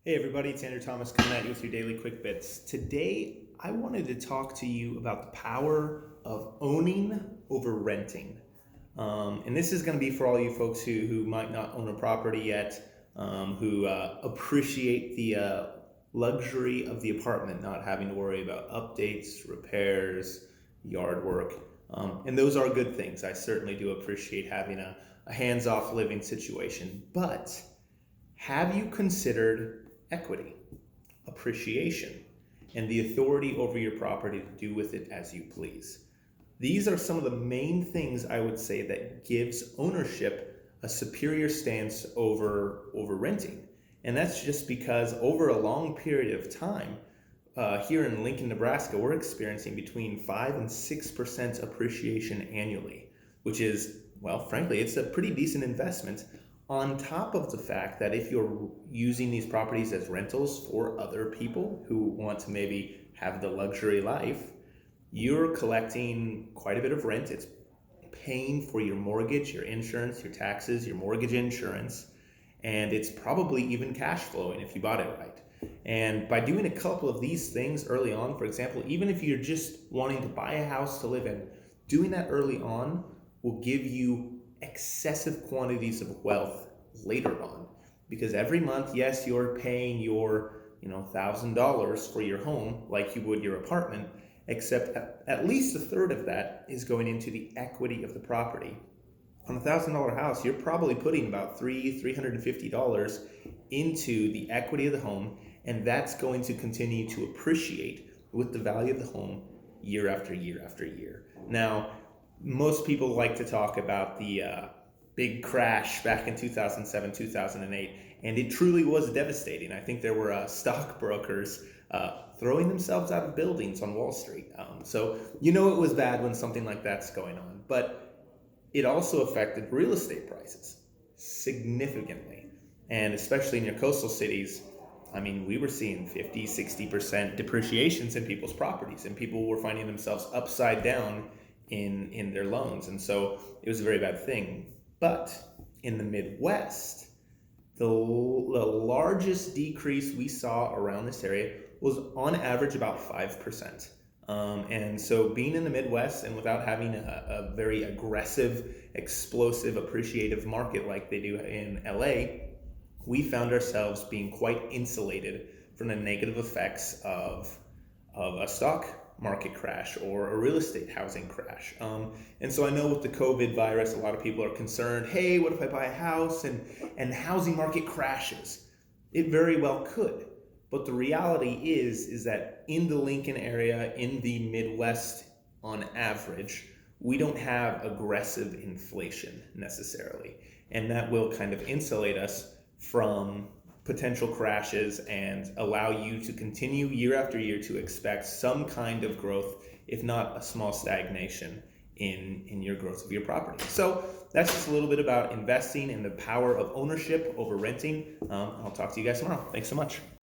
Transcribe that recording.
Hey everybody, it's Andrew Thomas coming at you with your daily quick bits. Today, I wanted to talk to you about the power of owning over renting. And this is going to be for all you folks who might not own a property yet, who appreciate the luxury of the apartment, not having to worry about updates, repairs, yard work. And those are good things. I certainly do appreciate having a hands-off living situation. But have you considered equity, appreciation, and the authority over your property to do with it as you please? These are some of the main things I would say that gives ownership a superior stance over renting. And that's just because over a long period of time, here in Lincoln, Nebraska, we're experiencing between 5 and 6% appreciation annually, which is, well, frankly, it's a pretty decent investment, on top of the fact that if you're using these properties as rentals for other people who want to maybe have the luxury life, you're collecting quite a bit of rent. It's paying for your mortgage, your insurance, your taxes, your mortgage insurance, and it's probably even cash flowing if you bought it right. And by doing a couple of these things early on, for example, even if you're just wanting to buy a house to live in, doing that early on will give you excessive quantities of wealth later on, because every month, yes, you're paying your $1,000 for your home like you would your apartment, except at least a third of that is going into the equity of the property. On $1,000 house, you're probably putting about $350 into the equity of the home, and that's going to continue to appreciate with the value of the home year after year after year. Now, most people like to talk about the big crash back in 2007, 2008, and it truly was devastating. I think there were stockbrokers throwing themselves out of buildings on Wall Street. So it was bad when something like that's going on. But it also affected real estate prices significantly. And especially in your coastal cities, we were seeing 50, 60% depreciations in people's properties, and people were finding themselves upside down in their loans. And so it was a very bad thing. But in the Midwest, the largest decrease we saw around this area was on average about 5%. And so being in the Midwest and without having a very aggressive, explosive, appreciative market like they do in LA, we found ourselves being quite insulated from the negative effects of a stock market crash or a real estate housing crash. And so I know with the COVID virus, a lot of people are concerned, hey, what if I buy a house and the housing market crashes? It very well could. But the reality is that in the Lincoln area, in the Midwest on average, we don't have aggressive inflation necessarily. And that will kind of insulate us from potential crashes and allow you to continue year after year to expect some kind of growth, if not a small stagnation in your growth of your property. So that's just a little bit about investing and the power of ownership over renting. I'll talk to you guys tomorrow. Thanks so much.